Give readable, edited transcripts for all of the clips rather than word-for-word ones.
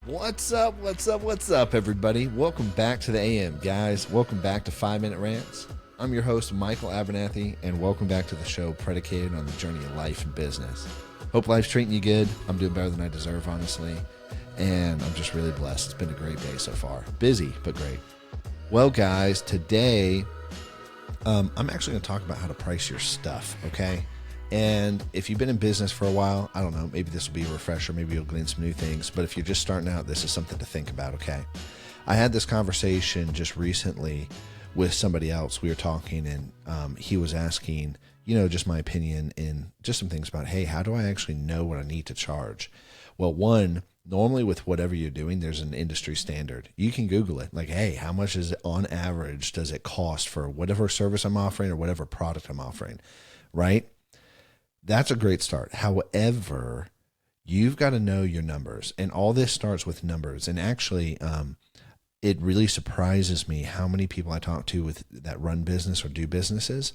What's up? What's up? What's up, everybody? Welcome back to the AM, guys. Welcome back to 5 Minute Rants. I'm your host, Michael Abernathy, and welcome back to the show predicated on the journey of life and business. Hope life's treating you good. I'm doing better than I deserve, honestly, and I'm just really blessed. It's been a great day so far. Busy, but great. Well, guys, today I'm actually going to talk about how to price your stuff, okay? And if you've been in business for a while, I don't know, maybe this will be a refresher, maybe you'll glean some new things, but if you're just starting out, this is something to think about, okay? I had this conversation just recently with somebody else. We were talking and he was asking, just my opinion and just some things about, hey, how do I actually know what I need to charge? Well, one, normally with whatever you're doing, there's an industry standard. You can Google it, like, hey, how much is it on average does it cost for whatever service I'm offering or whatever product I'm offering, right? That's a great start. However, you've got to know your numbers, and all this starts with numbers. And actually, it really surprises me how many people I talk to that run business or do businesses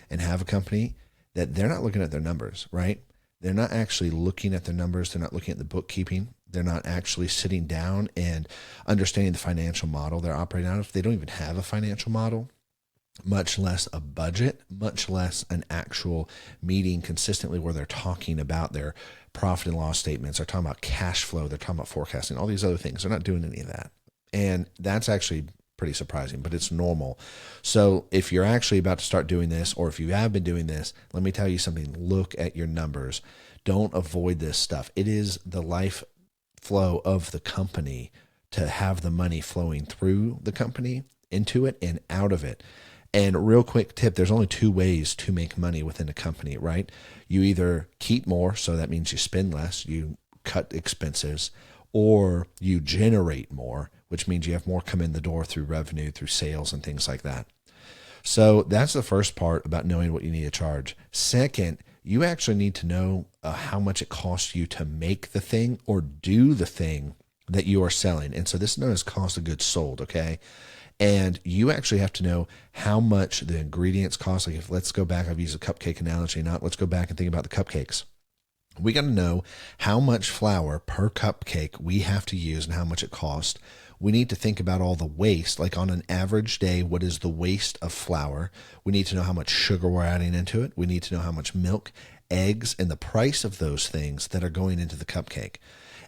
and have a company that they're not looking at their numbers, right? They're not actually looking at their numbers. They're not looking at the bookkeeping. They're not actually sitting down and understanding the financial model they're operating out of. They don't even have a financial model, much less a budget, much less an actual meeting consistently where they're talking about their profit and loss statements. They're talking about cash flow. They're talking about forecasting, all these other things. They're not doing any of that. And that's actually pretty surprising, but it's normal. So if you're actually about to start doing this, or if you have been doing this, let me tell you something. Look at your numbers. Don't avoid this stuff. It is the life flow of the company to have the money flowing through the company, into it and out of it. And real quick tip, there's only two ways to make money within a company, right? You either keep more, so that means you spend less, you cut expenses, or you generate more, which means you have more come in the door through revenue, through sales and things like that. So that's the first part about knowing what you need to charge. Second, you actually need to know how much it costs you to make the thing or do the thing that you are selling. And so this is known as cost of goods sold, okay? And you actually have to know how much the ingredients cost. Like let's go back, I've used a cupcake analogy, let's go back and think about the cupcakes. We got to know how much flour per cupcake we have to use and how much it costs. We need to think about all the waste, like on an average day, what is the waste of flour? We need to know how much sugar we're adding into it. We need to know how much milk, eggs, and the price of those things that are going into the cupcake.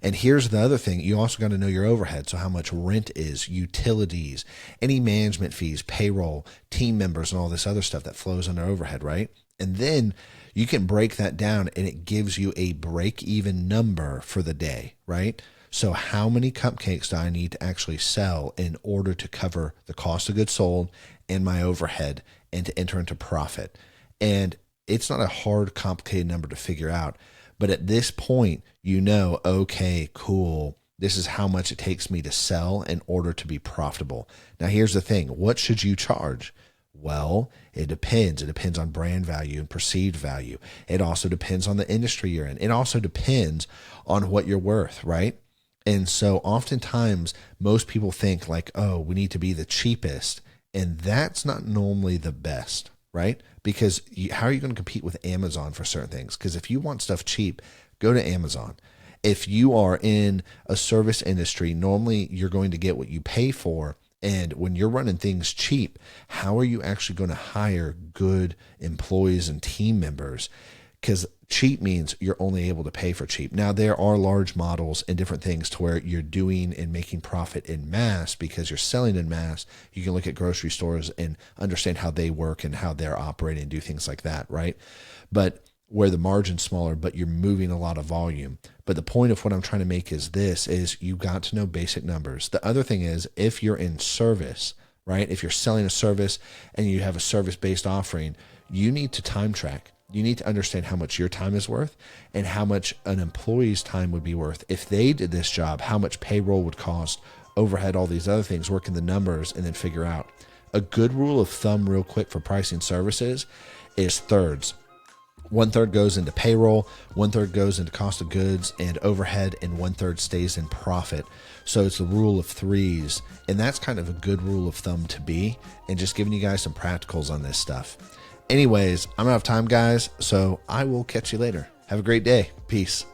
And here's the other thing. You also got to know your overhead. So how much rent is, utilities, any management fees, payroll, team members, and all this other stuff that flows under overhead, right? And then you can break that down and it gives you a break-even number for the day, right? So how many cupcakes do I need to actually sell in order to cover the cost of goods sold and my overhead and to enter into profit? And it's not a hard, complicated number to figure out. But at this point, okay, cool. This is how much it takes me to sell in order to be profitable. Now, here's the thing. What should you charge? Well, it depends. It depends on brand value and perceived value. It also depends on the industry you're in. It also depends on what you're worth, right? And so oftentimes, most people think like, oh, we need to be the cheapest. And that's not normally the best, right? Because how are you going to compete with Amazon for certain things? Because if you want stuff cheap, go to Amazon. If you are in a service industry, normally you're going to get what you pay for. And when you're running things cheap, how are you actually going to hire good employees and team members? Because cheap means you're only able to pay for cheap. Now, there are large models and different things to where you're doing and making profit in mass because you're selling in mass. You can look at grocery stores and understand how they work and how they're operating and do things like that, right? But where the margin's smaller, but you're moving a lot of volume. But the point of what I'm trying to make is you got to know basic numbers. The other thing is if you're in service, right? If you're selling a service and you have a service-based offering, you need to time track. You need to understand how much your time is worth and how much an employee's time would be worth. If they did this job, how much payroll would cost, overhead, all these other things, work in the numbers, and then figure out. A good rule of thumb real quick for pricing services is thirds. 1/3 goes into payroll, 1/3 goes into cost of goods and overhead, and 1/3 stays in profit. So it's the rule of threes. And that's kind of a good rule of thumb to be, and just giving you guys some practicals on this stuff. Anyways, I'm out of time, guys, so I will catch you later. Have a great day. Peace.